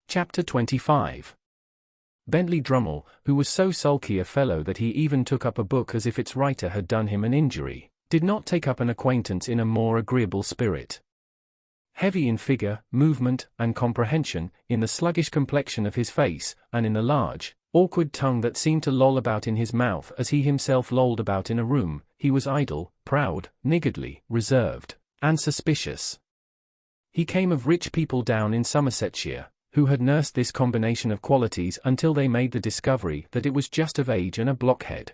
Chapter 25. Bentley Drummle, who was so sulky a fellow that he even took up a book as if its writer had done him an injury, did not take up an acquaintance in a more agreeable spirit. Heavy in figure, movement, and comprehension, in the sluggish complexion of his face, and in the large, awkward tongue that seemed to loll about in his mouth as he himself lolled about in a room, he was idle, proud, niggardly, reserved, and suspicious. He came of rich people down in Somersetshire, who had nursed this combination of qualities until they made the discovery that it was just of age and a blockhead.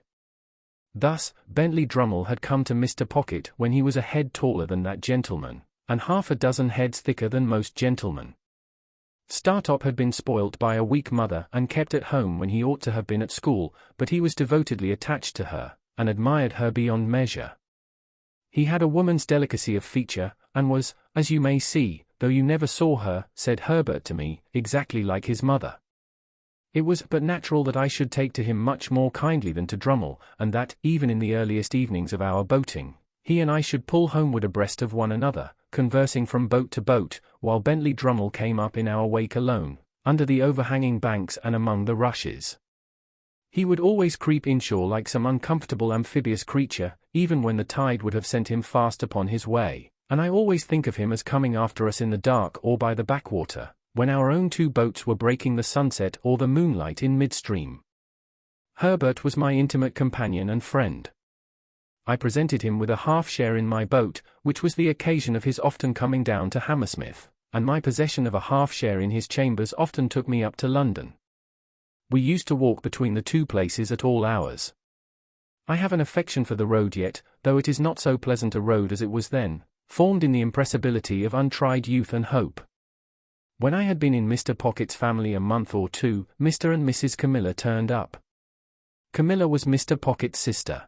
Thus, Bentley Drummle had come to Mr. Pocket when he was a head taller than that gentleman, and half a dozen heads thicker than most gentlemen. Startop had been spoilt by a weak mother and kept at home when he ought to have been at school, but he was devotedly attached to her, and admired her beyond measure. He had a woman's delicacy of feature, and was, as you may see, though you never saw her, said Herbert to me, exactly like his mother. It was but natural that I should take to him much more kindly than to Drummle, and that, even in the earliest evenings of our boating, he and I should pull homeward abreast of one another, conversing from boat to boat, while Bentley Drummle came up in our wake alone, under the overhanging banks and among the rushes. He would always creep inshore like some uncomfortable amphibious creature, even when the tide would have sent him fast upon his way, and I always think of him as coming after us in the dark or by the backwater, when our own two boats were breaking the sunset or the moonlight in midstream. Herbert was my intimate companion and friend. I presented him with a half-share in my boat, which was the occasion of his often coming down to Hammersmith, and my possession of a half-share in his chambers often took me up to London. We used to walk between the two places at all hours. I have an affection for the road yet, though it is not so pleasant a road as it was then, formed in the impressibility of untried youth and hope. When I had been in Mr. Pocket's family a month or two, Mr. and Mrs. Camilla turned up. Camilla was Mr. Pocket's sister.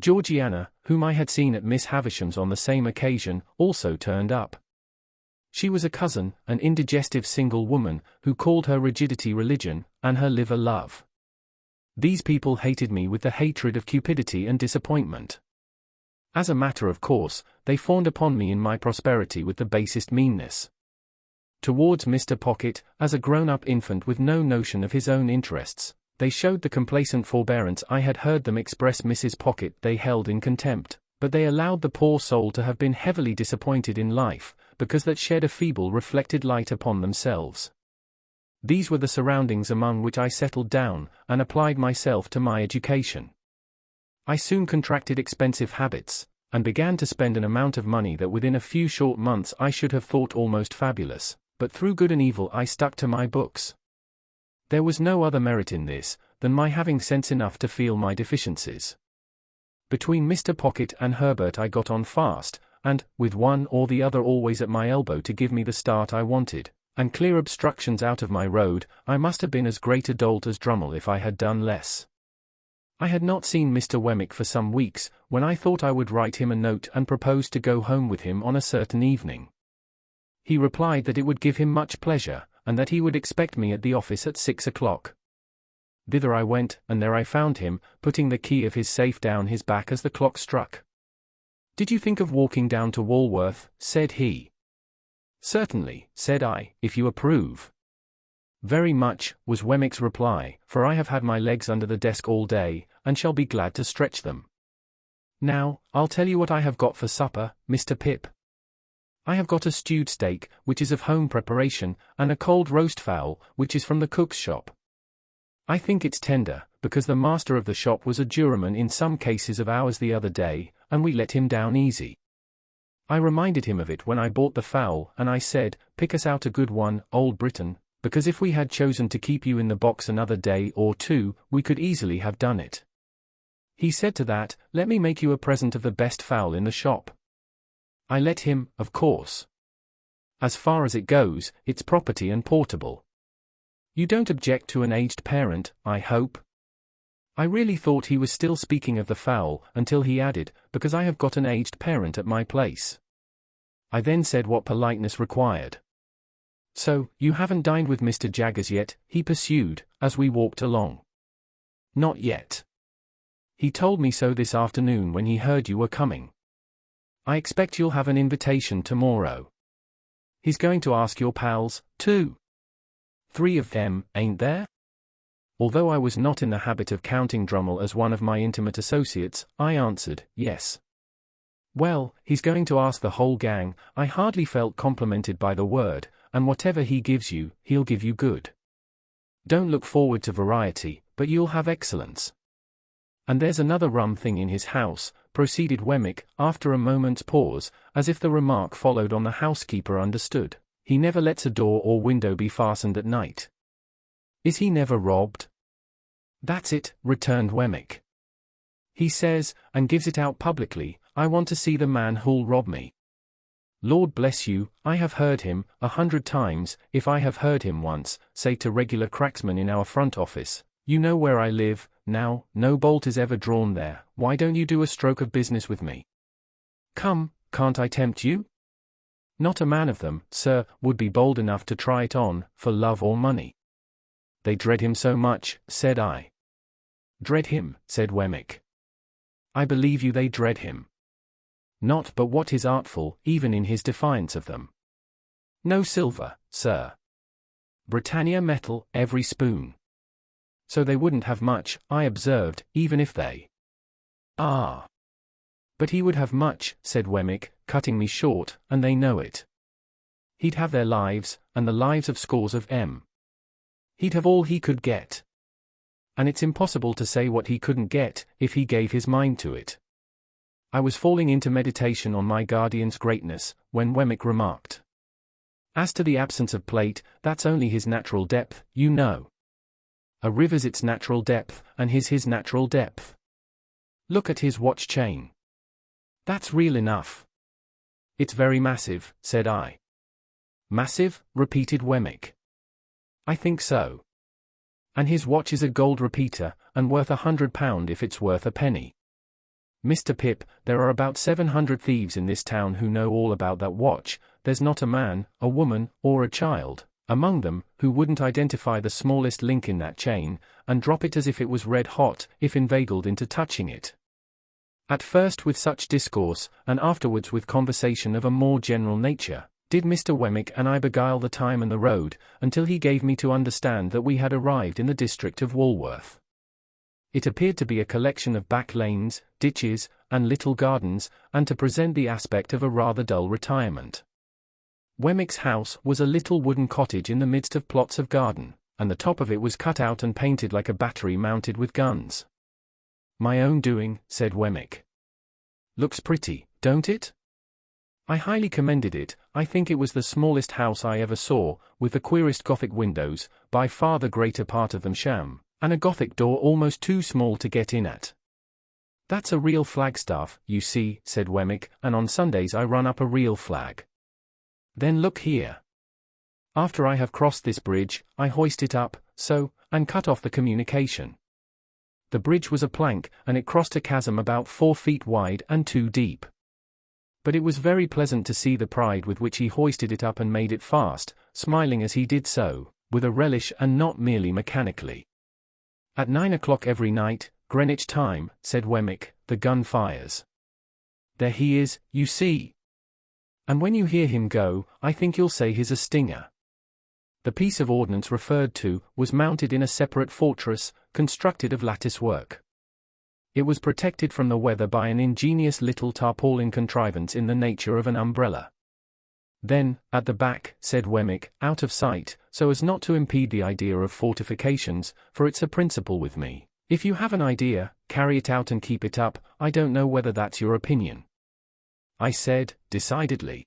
Georgiana, whom I had seen at Miss Havisham's on the same occasion, also turned up. She was a cousin, an indigestive single woman, who called her rigidity religion, and her liver love. These people hated me with the hatred of cupidity and disappointment. As a matter of course, they fawned upon me in my prosperity with the basest meanness. Towards Mr. Pocket, as a grown-up infant with no notion of his own interests, they showed the complacent forbearance I had heard them express Mrs. Pocket they held in contempt, but they allowed the poor soul to have been heavily disappointed in life, because that shed a feeble reflected light upon themselves. These were the surroundings among which I settled down, and applied myself to my education. I soon contracted expensive habits, and began to spend an amount of money that within a few short months I should have thought almost fabulous, but through good and evil I stuck to my books. There was no other merit in this, than my having sense enough to feel my deficiencies. Between Mr. Pocket and Herbert I got on fast, and, with one or the other always at my elbow to give me the start I wanted, and clear obstructions out of my road, I must have been as great a dolt as Drummle if I had done less. I had not seen Mr. Wemmick for some weeks, when I thought I would write him a note and propose to go home with him on a certain evening. He replied that it would give him much pleasure, and that he would expect me at the office at 6 o'clock. Thither I went, and there I found him, putting the key of his safe down his back as the clock struck. "Did you think of walking down to Walworth?" said he. "Certainly," said I, "if you approve." "Very much," was Wemmick's reply, "for I have had my legs under the desk all day, and shall be glad to stretch them. Now, I'll tell you what I have got for supper, Mr. Pip. I have got a stewed steak, which is of home preparation, and a cold roast fowl, which is from the cook's shop. I think it's tender, because the master of the shop was a juryman in some cases of ours the other day, and we let him down easy. I reminded him of it when I bought the fowl, and I said, 'Pick us out a good one, old Briton, because if we had chosen to keep you in the box another day or two, we could easily have done it.' He said to that, 'Let me make you a present of the best fowl in the shop.' I let him, of course. As far as it goes, it's property and portable. You don't object to an aged parent, I hope?" I really thought he was still speaking of the fowl, until he added, "Because I have got an aged parent at my place." I then said what politeness required. "So, you haven't dined with Mr. Jaggers yet?" he pursued, as we walked along. "Not yet. He told me so this afternoon when he heard you were coming. I expect you'll have an invitation tomorrow. He's going to ask your pals, too." 3 of them, ain't there? Although I was not in the habit of counting Drummle as one of my intimate associates, I answered, yes. Well, he's going to ask the whole gang. I hardly felt complimented by the word, and whatever he gives you, he'll give you good. Don't look forward to variety, but you'll have excellence. And there's another rum thing in his house, proceeded Wemmick, after a moment's pause, as if the remark followed on the housekeeper understood. He never lets a door or window be fastened at night. Is he never robbed? That's it, returned Wemmick. He says, and gives it out publicly, I want to see the man who'll rob me. Lord bless you, I have heard him, 100 times, if I have heard him once, say to regular cracksmen in our front office, you know where I live, now, no bolt is ever drawn there, why don't you do a stroke of business with me? Come, can't I tempt you? Not a man of them, sir, would be bold enough to try it on, for love or money. They dread him so much, said I. Dread him, said Wemmick. I believe you they dread him. Not but what is artful, even in his defiance of them. No silver, sir. Britannia metal, every spoon. So they wouldn't have much, I observed, even if they. Ah. But he would have much, said Wemmick, cutting me short, and they know it. He'd have their lives, and the lives of scores of them. He'd have all he could get. And it's impossible to say what he couldn't get, if he gave his mind to it. I was falling into meditation on my guardian's greatness, when Wemmick remarked. As to the absence of plate, that's only his natural depth, you know. A river's its natural depth, and his natural depth. Look at his watch chain. That's real enough. It's very massive, said I. Massive, repeated Wemmick. I think so. And his watch is a gold repeater, and worth £100 if it's worth a penny. Mr. Pip, there are about 700 thieves in this town who know all about that watch. There's not a man, a woman, or a child, among them, who wouldn't identify the smallest link in that chain, and drop it as if it was red hot, if inveigled into touching it. At first with such discourse, and afterwards with conversation of a more general nature, did Mr. Wemmick and I beguile the time and the road, until he gave me to understand that we had arrived in the district of Walworth. It appeared to be a collection of back lanes, ditches, and little gardens, and to present the aspect of a rather dull retirement. Wemmick's house was a little wooden cottage in the midst of plots of garden, and the top of it was cut out and painted like a battery mounted with guns. My own doing, said Wemmick. Looks pretty, don't it? I highly commended it. I think it was the smallest house I ever saw, with the queerest Gothic windows, by far the greater part of them sham, and a Gothic door almost too small to get in at. That's a real flagstaff, you see, said Wemmick, and on Sundays I run up a real flag. Then look here. After I have crossed this bridge, I hoist it up, so, and cut off the communication. The bridge was a plank, and it crossed a chasm about 4 feet wide and 2 deep. But it was very pleasant to see the pride with which he hoisted it up and made it fast, smiling as he did so, with a relish and not merely mechanically. At 9 o'clock every night, Greenwich time, said Wemmick, the gun fires. There he is, you see. And when you hear him go, I think you'll say he's a stinger. The piece of ordnance referred to was mounted in a separate fortress, constructed of lattice work. It was protected from the weather by an ingenious little tarpaulin contrivance in the nature of an umbrella. Then, at the back, said Wemmick, out of sight, so as not to impede the idea of fortifications, for it's a principle with me. If you have an idea, carry it out and keep it up. I don't know whether that's your opinion. I said, decidedly.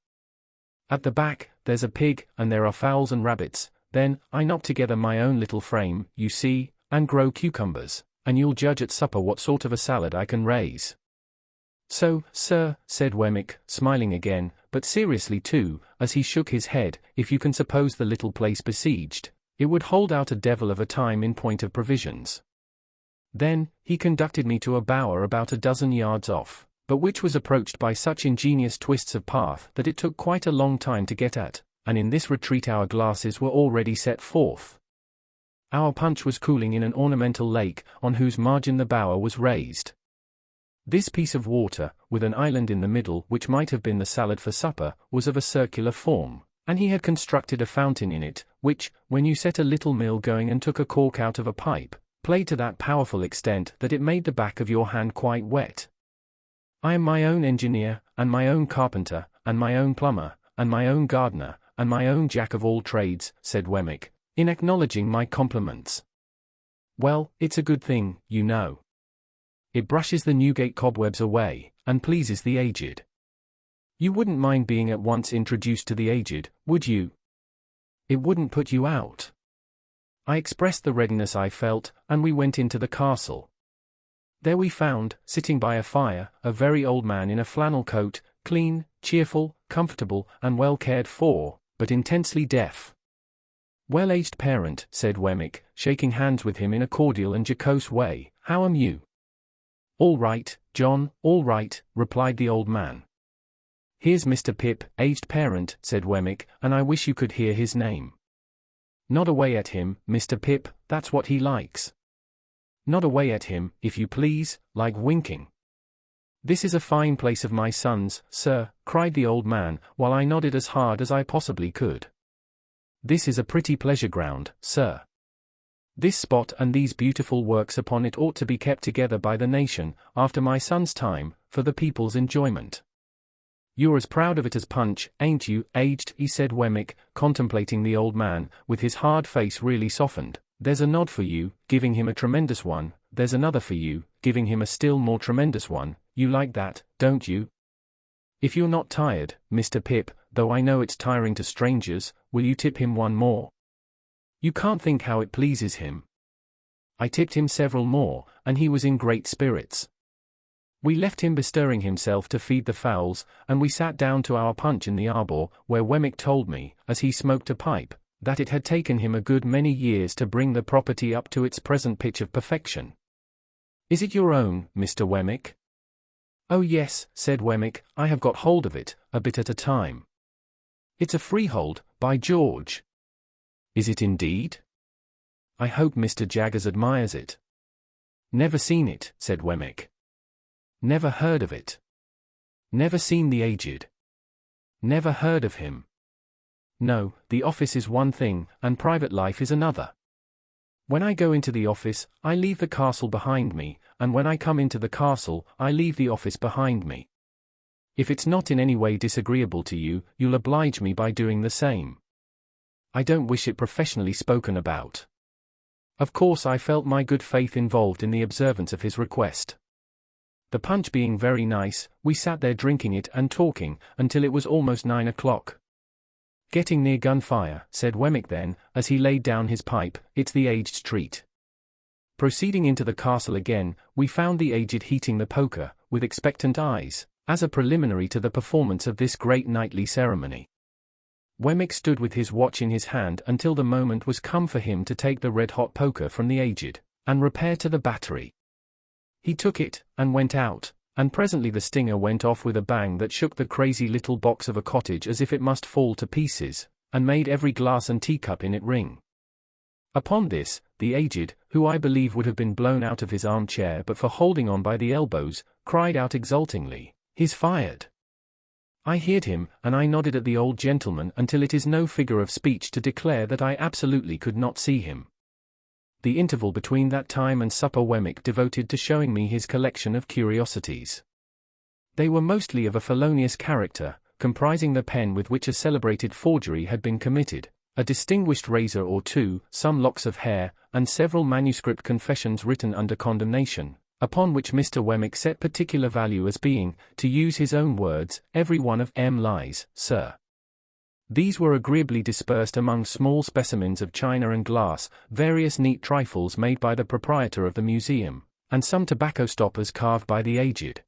At the back, there's a pig, and there are fowls and rabbits. Then, I knock together my own little frame, you see, and grow cucumbers, and you'll judge at supper what sort of a salad I can raise. So, sir, said Wemmick, smiling again, but seriously too, as he shook his head, if you can suppose the little place besieged, it would hold out a devil of a time in point of provisions. Then, he conducted me to a bower about a dozen yards off, but which was approached by such ingenious twists of path that it took quite a long time to get at, and in this retreat our glasses were already set forth. Our punch was cooling in an ornamental lake, on whose margin the bower was raised. This piece of water, with an island in the middle which might have been the salad for supper, was of a circular form, And he had constructed a fountain in it, which, when you set a little mill going and took a cork out of a pipe, played to that powerful extent that it made the back of your hand quite wet. I am my own engineer, and my own carpenter, and my own plumber, and my own gardener, and my own jack of all trades, said Wemmick, in acknowledging my compliments. Well, it's a good thing, you know. It brushes the Newgate cobwebs away, and pleases the aged. You wouldn't mind being at once introduced to the aged, would you? It wouldn't put you out. I expressed the readiness I felt, and we went into the castle. There we found, sitting by a fire, a very old man in a flannel coat, clean, cheerful, comfortable, and well cared for, but intensely deaf. Well-aged parent, said Wemmick, shaking hands with him in a cordial and jocose way, how am you? All right, John, all right, replied the old man. Here's Mr. Pip, aged parent, said Wemmick, and I wish you could hear his name. Nod away at him, Mr. Pip, that's what he likes. Nod away at him, if you please, like winking. This is a fine place of my son's, sir, cried the old man, while I nodded as hard as I possibly could. This is a pretty pleasure ground, sir. This spot and these beautiful works upon it ought to be kept together by the nation, after my son's time, for the people's enjoyment. You're as proud of it as Punch, ain't you, aged, he said Wemmick, contemplating the old man, with his hard face really softened. There's a nod for you, giving him a tremendous one, there's another for you, giving him a still more tremendous one, you like that, don't you? If you're not tired, Mr. Pip, though I know it's tiring to strangers, will you tip him one more? You can't think how it pleases him. I tipped him several more, and he was in great spirits. We left him bestirring himself to feed the fowls, and we sat down to our punch in the arbour, where Wemmick told me, as he smoked a pipe, that it had taken him a good many years to bring the property up to its present pitch of perfection. Is it your own, Mr. Wemmick? Oh yes, said Wemmick, I have got hold of it, a bit at a time. It's a freehold, by George. Is it indeed? I hope Mr. Jaggers admires it. Never seen it, said Wemmick. Never heard of it. Never seen the aged. Never heard of him. No, the office is one thing, and private life is another. When I go into the office, I leave the castle behind me, and when I come into the castle, I leave the office behind me. If it's not in any way disagreeable to you, you'll oblige me by doing the same. I don't wish it professionally spoken about. Of course I felt my good faith involved in the observance of his request. The punch being very nice, we sat there drinking it and talking, until it was almost 9 o'clock. Getting near gunfire, said Wemmick then, as he laid down his pipe, it's the aged's treat. Proceeding into the castle again, we found the aged heating the poker, with expectant eyes, as a preliminary to the performance of this great nightly ceremony. Wemmick stood with his watch in his hand until the moment was come for him to take the red-hot poker from the aged, and repair to the battery. He took it, and went out, and presently the stinger went off with a bang that shook the crazy little box of a cottage as if it must fall to pieces, and made every glass and teacup in it ring. Upon this, the aged, who I believe would have been blown out of his armchair but for holding on by the elbows, cried out exultingly, "He's fired!" I heard him, and I nodded at the old gentleman until it is no figure of speech to declare that I absolutely could not see him. The interval between that time and supper Wemmick devoted to showing me his collection of curiosities. They were mostly of a felonious character, comprising the pen with which a celebrated forgery had been committed, a distinguished razor or two, some locks of hair, and several manuscript confessions written under condemnation, upon which Mr. Wemmick set particular value as being, to use his own words, every one of M. lies, sir. These were agreeably dispersed among small specimens of china and glass, various neat trifles made by the proprietor of the museum, and some tobacco stoppers carved by the aged.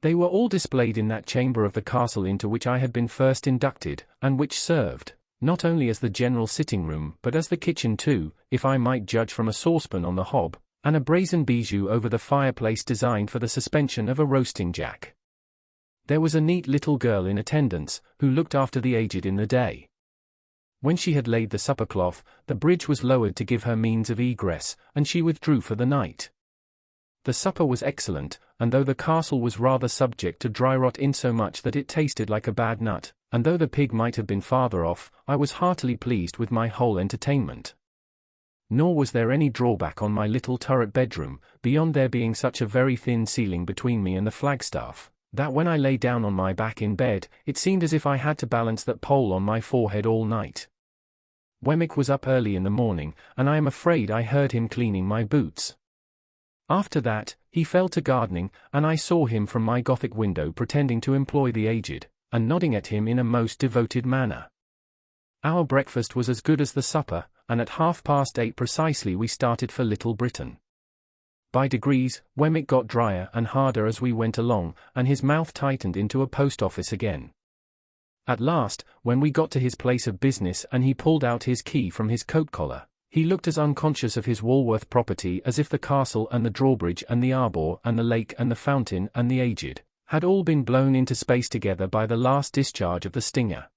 They were all displayed in that chamber of the castle into which I had been first inducted, and which served, not only as the general sitting room but as the kitchen too, if I might judge from a saucepan on the hob, and a brazen bijou over the fireplace designed for the suspension of a roasting jack. There was a neat little girl in attendance, who looked after the aged in the day. When she had laid the supper cloth, the bridge was lowered to give her means of egress, and she withdrew for the night. The supper was excellent, and though the castle was rather subject to dry rot insomuch that it tasted like a bad nut, and though the pig might have been farther off, I was heartily pleased with my whole entertainment. Nor was there any drawback on my little turret bedroom, beyond there being such a very thin ceiling between me and the flagstaff, that when I lay down on my back in bed, it seemed as if I had to balance that pole on my forehead all night. Wemmick was up early in the morning, and I am afraid I heard him cleaning my boots. After that, he fell to gardening, and I saw him from my Gothic window pretending to employ the aged, and nodding at him in a most devoted manner. Our breakfast was as good as the supper, and at 8:30 precisely we started for Little Britain. By degrees, Wemmick got drier and harder as we went along, and his mouth tightened into a post office again. At last, when we got to his place of business and he pulled out his key from his coat collar, he looked as unconscious of his Walworth property as if the castle and the drawbridge and the arbour and the lake and the fountain and the aged had all been blown into space together by the last discharge of the stinger.